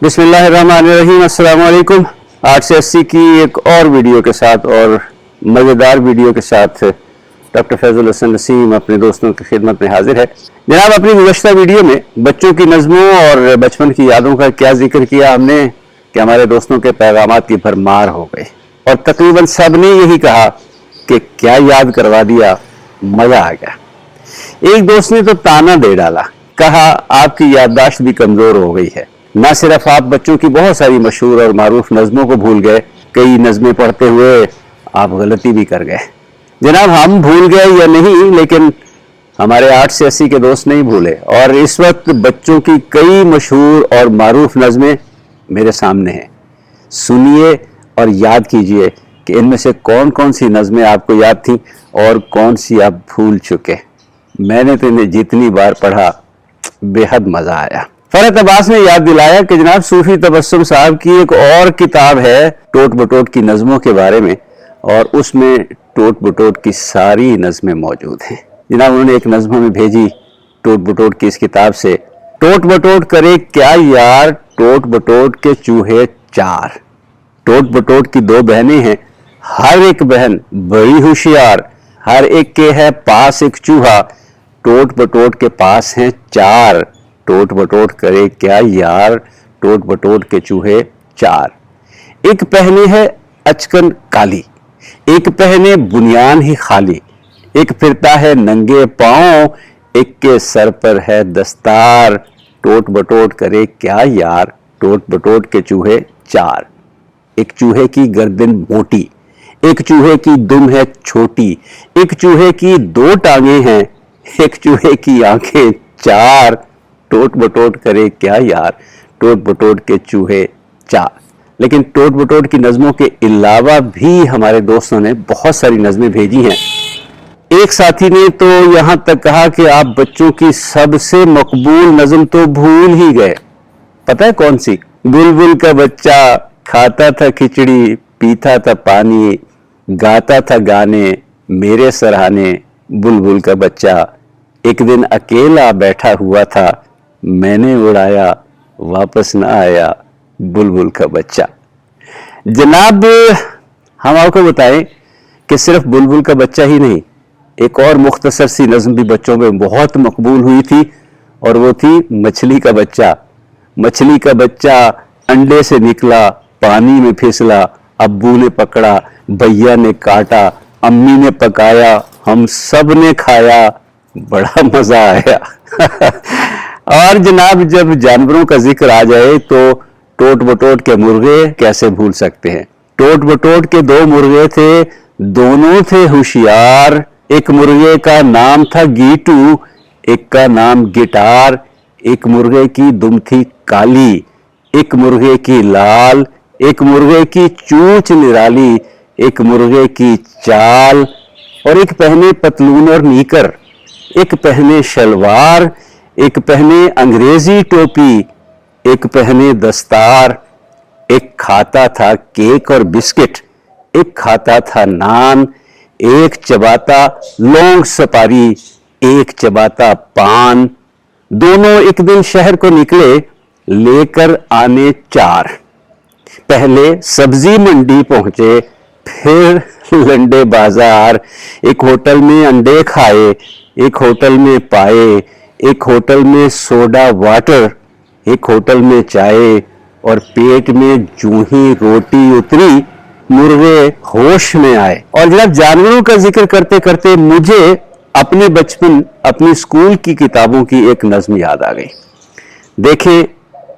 बिस्मिल्लाहिर्रहमानिर्रहीम। अस्सलाम वालेकुम। 880 की एक और वीडियो के साथ और मज़ेदार वीडियो के साथ डॉक्टर फैज़ुल हसन नसीम अपने दोस्तों की खिदमत में हाजिर है। जनाब, अपनी गुज़श्ता वीडियो में बच्चों की नज़मों और बचपन की यादों का क्या जिक्र किया हमने कि हमारे दोस्तों के पैगामात की भरमार हो गए और तकरीबन सब ने यही कहा कि क्या याद करवा दिया, मज़ा आ गया। एक दोस्त ने तो ताना दे डाला, कहा आपकी याददाश्त भी कमज़ोर हो गई है। न सिर्फ आप बच्चों की बहुत सारी मशहूर और मारूफ नज़मों को भूल गए, कई नज़में पढ़ते हुए आप गलती भी कर गए। जनाब, हम भूल गए या नहीं, लेकिन हमारे 8 से 80 के दोस्त नहीं भूले और इस वक्त बच्चों की कई मशहूर और मारूफ नज़में मेरे सामने हैं। सुनिए और याद कीजिए कि इनमें से कौन कौन सी नज़में आपको याद थी और कौन सी आप भूल चुके। मैंने तो इन्हें जितनी बार पढ़ा बेहद मज़ा आया। फरहत अब्बास ने याद दिलाया कि जनाब सूफी तबस्सुम साहब की एक और किताब है टोट बटोट की नज़मों के बारे में और उसमें टोट बटोट की सारी नज़में मौजूद हैं। जनाब, उन्होंने एक नज़म में भेजी टोट बटोट की इस किताब से। टोट बटोट करे क्या यार, टोट बटोट के चूहे चार। टोट बटोट की 2 बहनें हैं, हर एक बहन बड़ी होशियार, हर एक के है पास एक चूहा, टोट बटोट के पास हैं 4। टोट बटोट करे क्या यार, टोट बटोट के चूहे 4। एक पहने है अचकन काली, एक पहने बुनियान ही खाली, एक फिरता है नंगे पांव, एक के सर पर है दस्तार। टोट बटोट करे क्या यार, टोट बटोट के चूहे 4। एक चूहे की गर्दन मोटी, एक चूहे की दुम है छोटी, एक चूहे की 2 टांगे हैं, एक चूहे की आंखें 4। टोट बटोट करे क्या यार, टोट बटोट के चूहे 4। लेकिन टोट बटोट की नज़मों के अलावा भी हमारे दोस्तों ने बहुत सारी नज़में भेजी हैं। एक साथी ने तो यहां तक कहा कि आप बच्चों की सबसे मकबूल नज़म तो भूल ही गए। पता है कौन सी? बुलबुल का बच्चा खाता था खिचड़ी, पीता था पानी, गाता था गाने मेरे सराहने। बुलबुल का बच्चा एक दिन अकेला बैठा हुआ था, मैंने उड़ाया वापस न आया बुलबुल का बच्चा। जनाब, हम आपको बताएं कि सिर्फ बुलबुल का बच्चा ही नहीं, एक और मुख्तसर सी नज़म भी बच्चों में बहुत मकबूल हुई थी और वो थी मछली का बच्चा। मछली का बच्चा अंडे से निकला, पानी में फिसला, अब्बू ने पकड़ा, भैया ने काटा, अम्मी ने पकाया, हम सब ने खाया, बड़ा मजा आया। और जनाब, जब जानवरों का जिक्र आ जाए तो टोट बटोट के मुर्गे कैसे भूल सकते हैं। टोट बटोट के 2 मुर्गे थे, दोनों थे होशियार। एक मुर्गे का नाम था गीटू, एक का नाम गिटार। एक मुर्गे की दुम थी काली, एक मुर्गे की लाल, एक मुर्गे की चूंच निराली, एक मुर्गे की चाल। और एक पहने पतलून और नीकर, एक पहने शलवार, एक पहने अंग्रेजी टोपी, एक पहने दस्तार। एक खाता था केक और बिस्किट, एक खाता था नान, एक चबाता लौंग सपारी, एक चबाता पान। दोनों एक दिन शहर को निकले, लेकर आने 4। पहले सब्जी मंडी पहुंचे, फिर लंडे बाजार। एक होटल में अंडे खाए, एक होटल में पाए, एक होटल में सोडा वाटर, एक होटल में चाय। और पेट में जूं ही रोटी उतरी, मुर्गे होश में आए। और जब जानवरों का जिक्र करते करते मुझे अपने बचपन, अपनी स्कूल की किताबों की एक नज़म याद आ गई। देखें,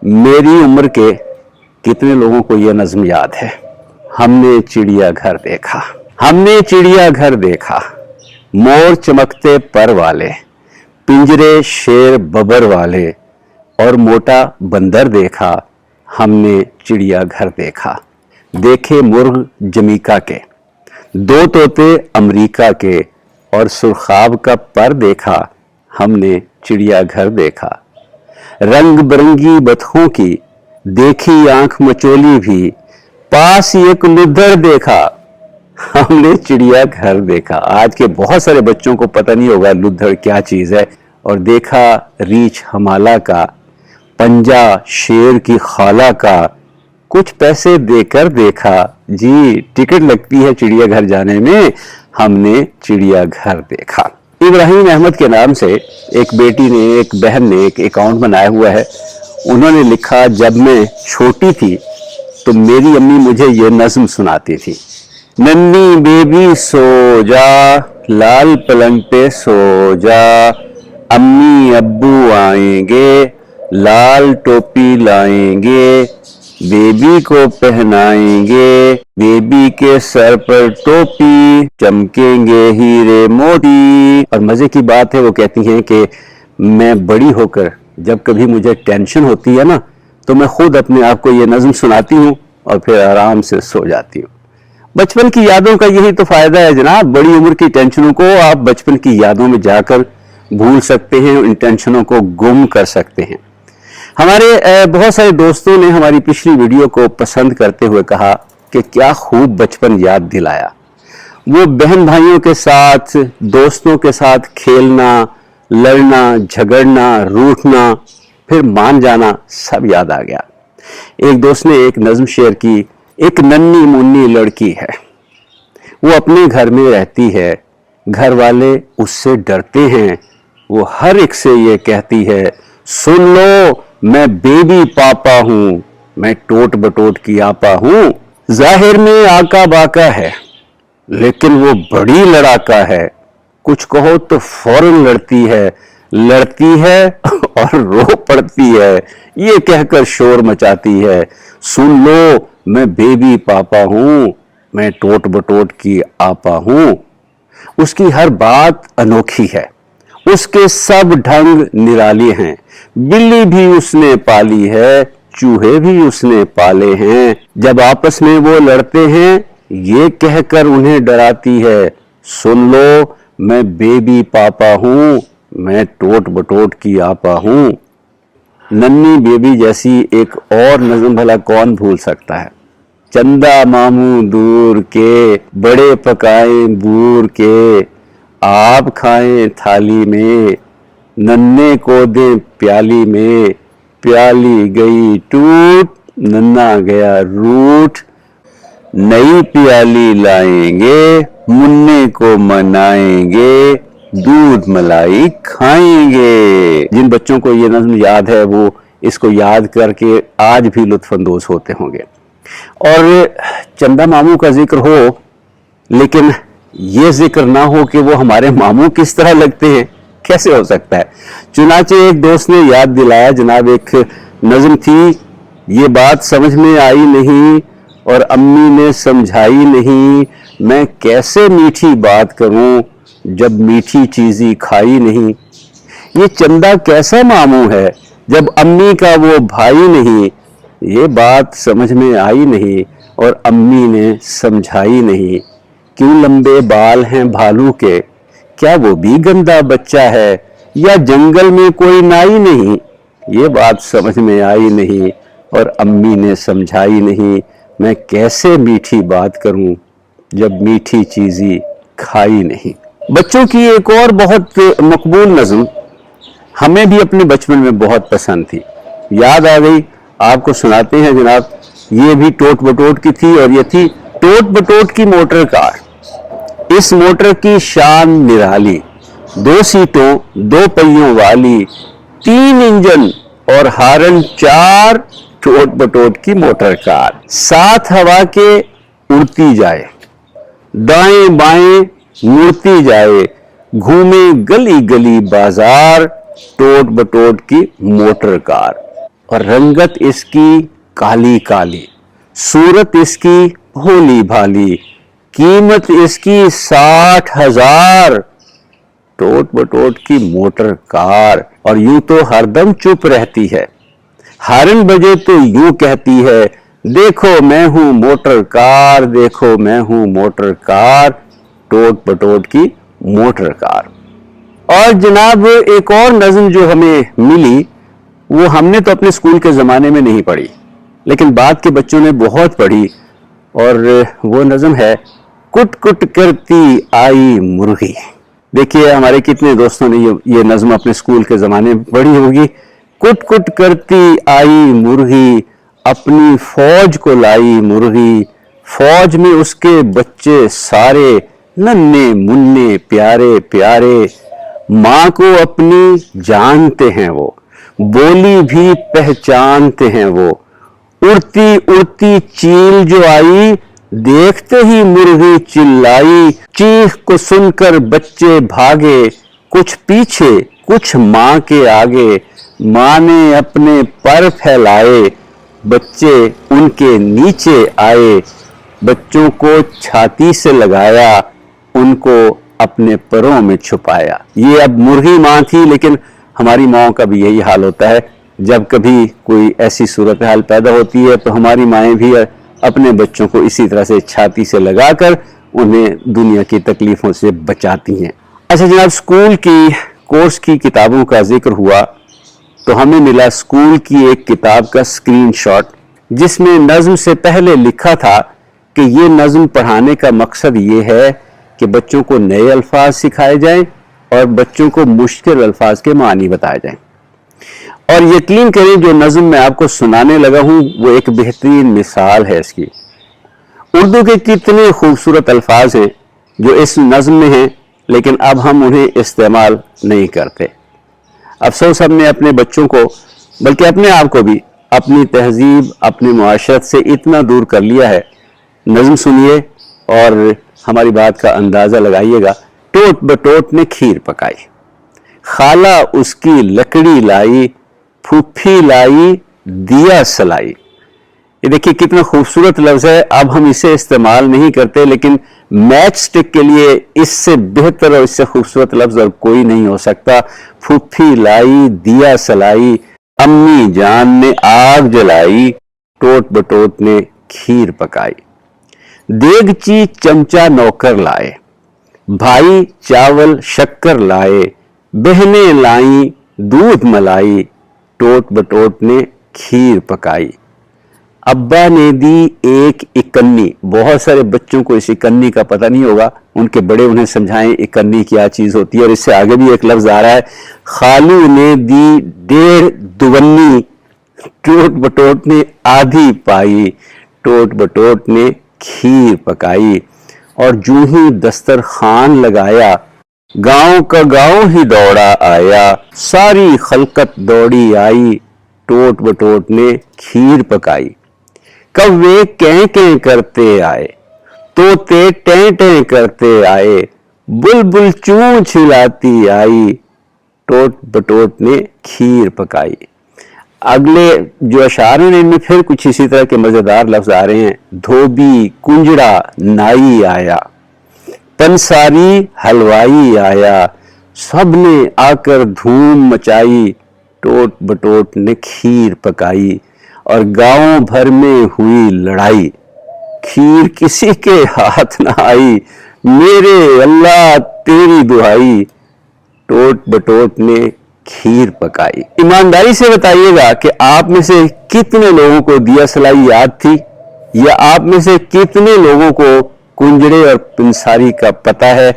मेरी उम्र के कितने लोगों को यह नज़म याद है। हमने चिड़िया घर देखा, हमने चिड़िया घर देखा, मोर चमकते पर वाले, पिंजरे शेर बबर वाले, और मोटा बंदर देखा। हमने चिड़िया घर देखा। देखे मुर्ग जमीका के, 2 तोते अमरीका के, और सुरखाब का पर देखा। हमने चिड़िया घर देखा। रंग बिरंगी बतखों की देखी आंख मचोली भी, पास एक लुद्धड़ देखा। हमने चिड़िया घर देखा। आज के बहुत सारे बच्चों को पता नहीं होगा लुद्धड़ क्या चीज है। और देखा रीछ हमाला का, पंजा शेर की खाला का, कुछ पैसे देकर देखा, जी टिकट लगती है चिड़ियाघर जाने में, हमने चिड़ियाघर देखा। इब्राहिम अहमद के नाम से एक बेटी ने, एक बहन ने एक अकाउंट बनाया हुआ है। उन्होंने लिखा, जब मैं छोटी थी तो मेरी अम्मी मुझे ये नज्म सुनाती थी, नन्ही बेबी सो जा, लाल पलंग पे सो जा, अम्मी अब्बू आएंगे, लाल टोपी लाएंगे, बेबी को पहनाएंगे, बेबी के सर पर टोपी, चमकेंगे हीरे मोती। और मजे की बात है, वो कहती हैं कि मैं बड़ी होकर जब कभी मुझे टेंशन होती है ना, तो मैं खुद अपने आप को ये नज्म सुनाती हूँ और फिर आराम से सो जाती हूँ। बचपन की यादों का यही तो फायदा है जनाब, बड़ी उम्र की टेंशनों को आप बचपन की यादों में जाकर भूल सकते हैं, इन टेंशनों को गुम कर सकते हैं। हमारे बहुत सारे दोस्तों ने हमारी पिछली वीडियो को पसंद करते हुए कहा कि क्या खूब बचपन याद दिलाया। वो बहन भाइयों के साथ, दोस्तों के साथ खेलना, लड़ना, झगड़ना, रूठना, फिर मान जाना, सब याद आ गया। एक दोस्त ने एक नज्म शेयर की, एक नन्ही मुन्नी लड़की है, वो अपने घर में रहती है, घर वाले उससे डरते हैं, वो हर एक से ये कहती है, सुन लो मैं बेबी पापा हूं, मैं टोट बटोट की आपा हूं। जाहिर में आका बाका है लेकिन वो बड़ी लड़ाका है, कुछ कहो तो फौरन लड़ती है और रो पड़ती है, ये कहकर शोर मचाती है, सुन लो मैं बेबी पापा हूं, मैं टोट बटोट की आपा हूं। उसकी हर बात अनोखी है, उसके सब ढंग निराले हैं, बिल्ली भी उसने पाली है, चूहे भी उसने पाले हैं, जब आपस में वो लड़ते हैं ये कहकर उन्हें डराती है, सुन लो मैं बेबी पापा हूं, मैं टोट बटोट की आपा हूं। नन्ही बेबी जैसी एक और नज़्म भला कौन भूल सकता है। चंदा मामू दूर के, बड़े पकाएं बूर के, आप खाएं थाली में, नन्हे को दें प्याली में, प्याली गई टूट, नन्हा गया रूठ, नई प्याली लाएंगे, मुन्ने को मनाएंगे, दूध मलाई खाएंगे। जिन बच्चों को ये नज़्म याद है वो इसको याद करके आज भी लुत्फानंदोज होते होंगे। और चंदा मामू का जिक्र हो लेकिन ये जिक्र ना हो कि वो हमारे मामू किस तरह लगते हैं, कैसे हो सकता है। चुनाचे एक दोस्त ने याद दिलाया, जनाब एक नज़्म थी, ये बात समझ में आई नहीं और अम्मी ने समझाई नहीं, मैं कैसे मीठी बात करूं जब मीठी चीज़ी खाई नहीं। ये चंदा कैसा मामू है जब अम्मी का वो भाई नहीं, ये बात समझ में आई नहीं और अम्मी ने समझाई नहीं। क्यों लंबे बाल हैं भालू के, क्या वो भी गंदा बच्चा है, या जंगल में कोई नाई नहीं, ये बात समझ में आई नहीं और अम्मी ने समझाई नहीं। मैं कैसे मीठी बात करूं जब मीठी चीज़ी खाई नहीं। बच्चों की एक और बहुत मकबूल नज़्म हमें भी अपने बचपन में बहुत पसंद थी, याद आ गई, आपको सुनाते हैं जनाब। ये भी टोट बटोट की थी और ये थी टोट बटोट की मोटर कार। इस मोटर की शान निराली, 2 सीटों 2 पहियों वाली, 3 इंजन और हारन 4, टोट बटोट की मोटर कार। 7 हवा के उड़ती जाए, दाएं बाएं मुड़ती जाए, घूमे गली गली बाजार, टोट बटोट की मोटर कार। और रंगत इसकी काली काली, सूरत इसकी भोली भाली, कीमत इसकी 60,000, टोट बटोट की मोटर कार। और यूं तो हरदम चुप रहती है, हारन बजे तो यूं कहती है, देखो मैं हूं मोटर कार, देखो मैं हूं मोटर कार, टोट बटोट की मोटर कार। और जनाब एक और नज़्म जो हमें मिली वो हमने तो अपने स्कूल के ज़माने में नहीं पढ़ी, लेकिन बाद के बच्चों ने बहुत पढ़ी, और वो नज़्म है, कुट कुट करती आई मुर्गी। देखिए हमारे कितने दोस्तों ने ये नज़्म अपने स्कूल के ज़माने में पढ़ी होगी। कुट कुट करती आई मुर्गी, अपनी फौज को लाई मुर्गी, फौज में उसके बच्चे सारे, नन्हे मुन्ने प्यारे प्यारे, माँ को अपनी जानते हैं वो, बोली भी पहचानते हैं वो, उड़ती उड़ती चील जो आई, देखते ही मुर्गी चिल्लाई, चीख को सुनकर बच्चे भागे, कुछ पीछे कुछ माँ के आगे, माँ ने अपने पर फैलाए, बच्चे उनके नीचे आए, बच्चों को छाती से लगाया, उनको अपने परों में छुपाया। ये अब मुर्गी माँ थी, लेकिन हमारी माँओं का भी यही हाल होता है। जब कभी कोई ऐसी सूरत हाल पैदा होती है तो हमारी माएँ भी अपने बच्चों को इसी तरह से छाती से लगाकर उन्हें दुनिया की तकलीफों से बचाती हैं। अच्छा जनाब, स्कूल की कोर्स की किताबों का जिक्र हुआ तो हमें मिला स्कूल की एक किताब का स्क्रीनशॉट, जिसमें नज्म से पहले लिखा था कि ये नज्म पढ़ाने का मकसद ये है कि बच्चों को नए अल्फाज सिखाए जाएं और बच्चों को मुश्किल अल्फाज के मानी बताए जाएं। और यकीन करें, जो नज्म मैं आपको सुनाने लगा हूं वो एक बेहतरीन मिसाल है इसकी। उर्दू के कितने खूबसूरत अल्फाज हैं जो इस नज्म में हैं, लेकिन अब हम उन्हें इस्तेमाल नहीं करते। अफसोस हमने अपने बच्चों को, बल्कि अपने आप को भी, अपनी तहजीब, अपनी मुआशरत से इतना दूर कर लिया है। नज्म सुनिए और हमारी बात का अंदाज़ा लगाइएगा। टोट बटोट ने खीर पकाई, खाला उसकी लकड़ी लाई, फूफी लाई दिया सलाई। ये देखिए कितना खूबसूरत लफ्ज़ है। अब हम इसे इस्तेमाल नहीं करते, लेकिन मैच स्टिक के लिए इससे बेहतर और इससे खूबसूरत लफ्ज़ और कोई नहीं हो सकता। फूफी लाई दिया सलाई, अम्मी जान ने आग जलाई, टोट बटोट ने खीर पकाई। देगची चमचा नौकर लाए, भाई चावल शक्कर लाए, बहनें लाई दूध मलाई, टोट बटोट ने खीर पकाई। अब्बा ने दी एक इकन्नी। बहुत सारे बच्चों को इस इकन्नी का पता नहीं होगा, उनके बड़े उन्हें समझाएं इकन्नी क्या चीज होती है। और इससे आगे भी एक लफ्ज आ रहा है, खालू ने दी 1.5 दुवन्नी, टोट बटोट ने आधी पाई, टोट बटोट ने खीर पकाई। और जूं ही दस्तरखान लगाया, गांव का गांव ही दौड़ा आया, सारी खलकत दौड़ी आई, टोट बटोट ने खीर पकाई। कव्वे कैं कैं करते आए, तोते टें टें करते आए, बुलबुल चूंच हिलाती आई, टोट बटोट ने खीर पकाई। अगले जो अशार हैं इनमें फिर कुछ इसी तरह के मजेदार लफ्ज आ रहे हैं। धोबी कुंजड़ा नाई आया, पंसारी हलवाई आया, सबने आकर धूम मचाई, टोट बटोट ने खीर पकाई। और गांव भर में हुई लड़ाई, खीर किसी के हाथ न आई, मेरे अल्लाह तेरी दुहाई, टोट बटोट ने खीर पकाई। ईमानदारी से बताइएगा कि आप में से कितने लोगों को दिया सलाई याद थी, या आप में से कितने लोगों को कुंजड़े और पंसारी का पता है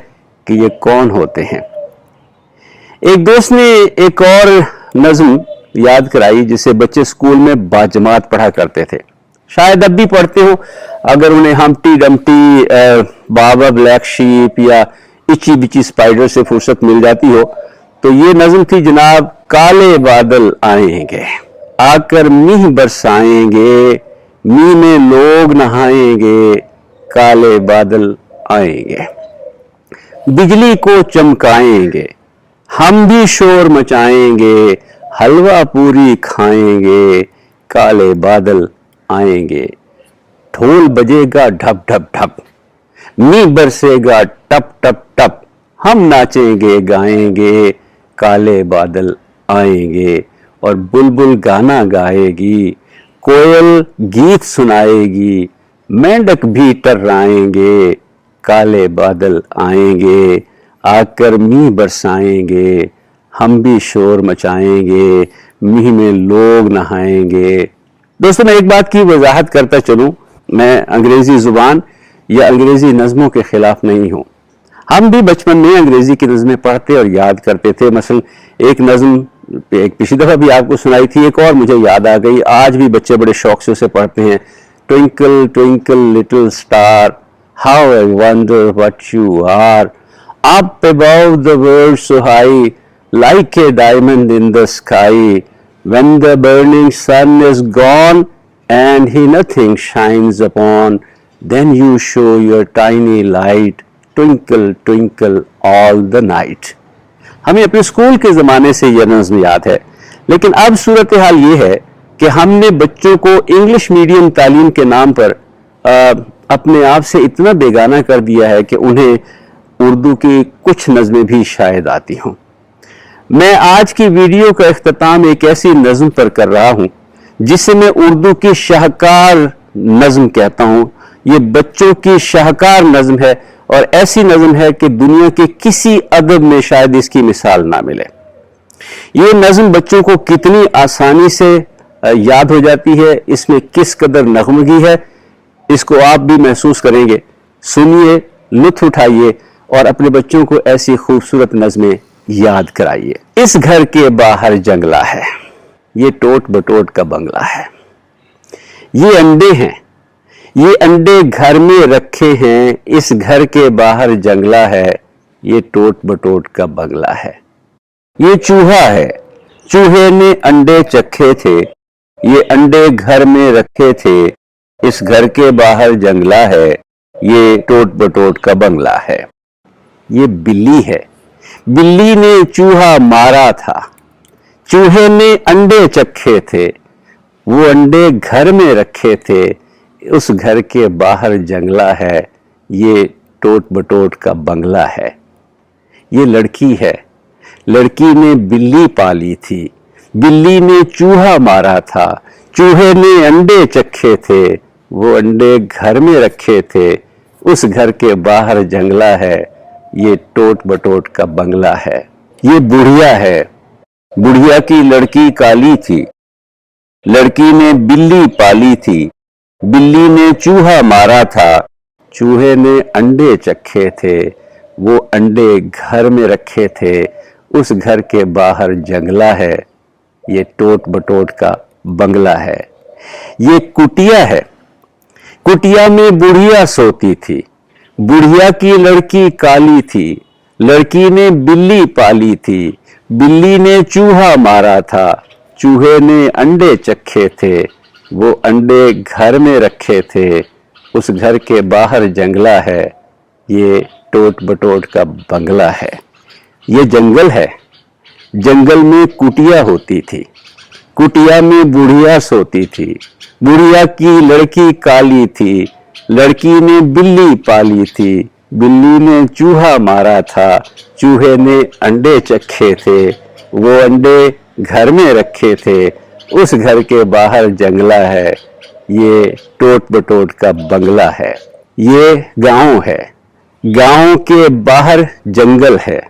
कि ये कौन होते हैं। एक दोस्त ने एक और नज्म याद कराई जिसे बच्चे स्कूल में बाजमात पढ़ा करते थे, शायद अब भी पढ़ते हो। अगर उन्हें Humpty Dumpty, baa baa black sheep या इची बिची स्पाइडर से फुर्सत मिल जाती हो तो ये नज्म थी जनाब, काले बादल आएंगे आकर मींह बरसाएंगे, मींह में लोग नहाएंगे, काले बादल आएंगे, बिजली को चमकाएंगे, हम भी शोर मचाएंगे, हलवा पूरी खाएंगे, काले बादल आएंगे, ढोल बजेगा ढप ढप ढप, मींह बरसेगा टप टप टप, हम नाचेंगे गाएंगे, काले बादल आएंगे। और बुलबुल गाना गाएगी, कोयल गीत सुनाएगी, मेंढक भी टर्राएंगे, काले बादल आएंगे, आकर मींह बरसाएंगे, हम भी शोर मचाएंगे, मींह में लोग नहाएंगे। दोस्तों मैं एक बात की वजाहत करता चलूं, मैं अंग्रेजी जुबान या अंग्रेजी नज़मों के खिलाफ नहीं हूं। हम भी बचपन में अंग्रेजी की नज़में पढ़ते और याद करते थे। मसलन एक नज़म ایک पिछली दफ़ा भी आपको सुनाई थी, एक और मुझे याद आ गई, आज भी बच्चे बड़े शौक से उसे पढ़ते हैं। Twinkle twinkle little star, how I wonder what you are, up above the world so high, like a diamond in the sky, when the burning sun is gone and he nothing shines upon, then you show your tiny light, twinkle twinkle all the night. हमें अपने school के ज़माने से यह नज़्म याद है, लेकिन अब सूरत हाल ये है कि हमने बच्चों को इंग्लिश मीडियम तालीम के नाम पर अपने आप से इतना बेगाना कर दिया है कि उन्हें उर्दू की कुछ नज़में भी शायद आती हों। मैं आज की वीडियो का इख्तिताम एक ऐसी नज़्म पर कर रहा हूँ जिसे मैं उर्दू की शाहकार नज़्म कहता हूँ। ये बच्चों की शाहकार नज़्म है और ऐसी नज़्म है कि दुनिया के किसी अदब में शायद इसकी मिसाल ना मिले। ये नज़्म बच्चों को कितनी आसानी से याद हो जाती है, इसमें किस कदर नगमगी है, इसको आप भी महसूस करेंगे। सुनिए, लुत्फ उठाइए और अपने बच्चों को ऐसी खूबसूरत नज़में याद कराइए। इस घर के बाहर जंगला है, ये टोट बटोट का बंगला है, ये अंडे हैं, ये अंडे घर में रखे हैं, इस घर के बाहर जंगला है, ये टोट बटोट का बंगला है। ये चूहा है, चूहे ने अंडे चखे थे, ये अंडे घर में रखे थे, इस घर के बाहर जंगला है, ये टोट बटोट का बंगला है। ये बिल्ली है, बिल्ली ने चूहा मारा था, चूहे ने अंडे चखे थे, वो अंडे घर में रखे थे, उस घर के बाहर जंगला है, ये टोट बटोट का बंगला है। ये लड़की है, लड़की ने बिल्ली पाली थी, बिल्ली ने चूहा मारा था, चूहे ने अंडे चखे थे, वो अंडे घर में रखे थे, उस घर के बाहर जंगला है, ये टोट बटोट का बंगला है। ये बुढ़िया है, बुढ़िया की लड़की काली थी, लड़की ने बिल्ली पाली थी, बिल्ली ने चूहा मारा था, चूहे ने अंडे चखे थे, वो अंडे घर में रखे थे, उस घर के बाहर जंगला है, ये टोट बटोट का बंगला है। ये कुटिया है, कुटिया में बुढ़िया सोती थी, बुढ़िया की लड़की काली थी, लड़की ने बिल्ली पाली थी, बिल्ली ने चूहा मारा था, चूहे ने अंडे चखे थे, वो अंडे घर में रखे थे, उस घर के बाहर जंगला है, ये टोट बटोट का बंगला है। ये जंगल है, जंगल में कुटिया होती थी, कुटिया में बुढ़िया सोती थी, बुढ़िया की लड़की काली थी, लड़की ने बिल्ली पाली थी, बिल्ली ने चूहा मारा था, चूहे ने अंडे चखे थे, वो अंडे घर में रखे थे, उस घर के बाहर जंगला है, ये टोट बटोट का बंगला है। ये गांव है, गांव के बाहर जंगल है,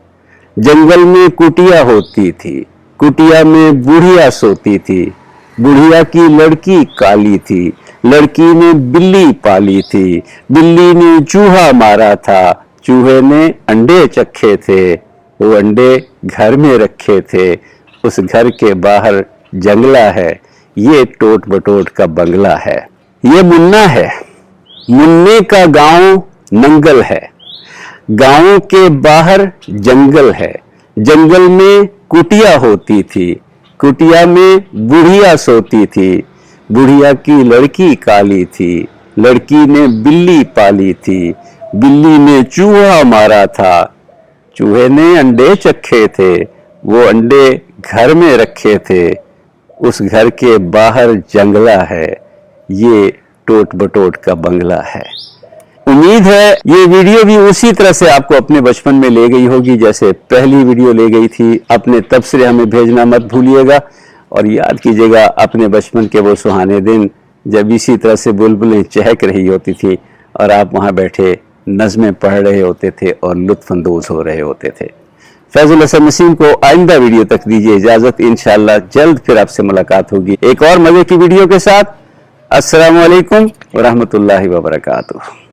जंगल में कुटिया होती थी, कुटिया में बुढ़िया सोती थी, बुढ़िया की लड़की काली थी, लड़की ने बिल्ली पाली थी, बिल्ली ने चूहा मारा था, चूहे ने अंडे चखे थे, वो अंडे घर में रखे थे, उस घर के बाहर जंगला है, ये टोट बटोट का बंगला है। ये मुन्ना है, मुन्ने का गांव नंगल है, गांव के बाहर जंगल है, जंगल में कुटिया होती थी, कुटिया में बुढ़िया सोती थी, बुढ़िया की लड़की काली थी, लड़की ने बिल्ली पाली थी, बिल्ली ने चूहा मारा था, चूहे ने अंडे चखे थे, वो अंडे घर में रखे थे, उस घर के बाहर जंगला है, ये टोट बटोट का बंगला है। उम्मीद है ये वीडियो भी उसी तरह से आपको अपने बचपन में ले गई होगी जैसे पहली वीडियो ले गई थी। अपने तबसरे हमें भेजना मत भूलिएगा और याद कीजिएगा अपने बचपन के वो सुहाने दिन जब इसी तरह से बुलबुलें चहक रही होती थी और आप वहाँ बैठे नज़में पढ़ रहे होते थे और लुत्फ़ अंदोज़ हो रहे होते थे। फैज़ुल हसन नसीम को आइंदा वीडियो तक दीजिए इजाज़त। इंशाअल्लाह जल्द फिर आपसे मुलाकात होगी एक और मज़े की वीडियो के साथ। अस्सलामु अलैकुम व रहमतुल्लाहि व बरकातुहू।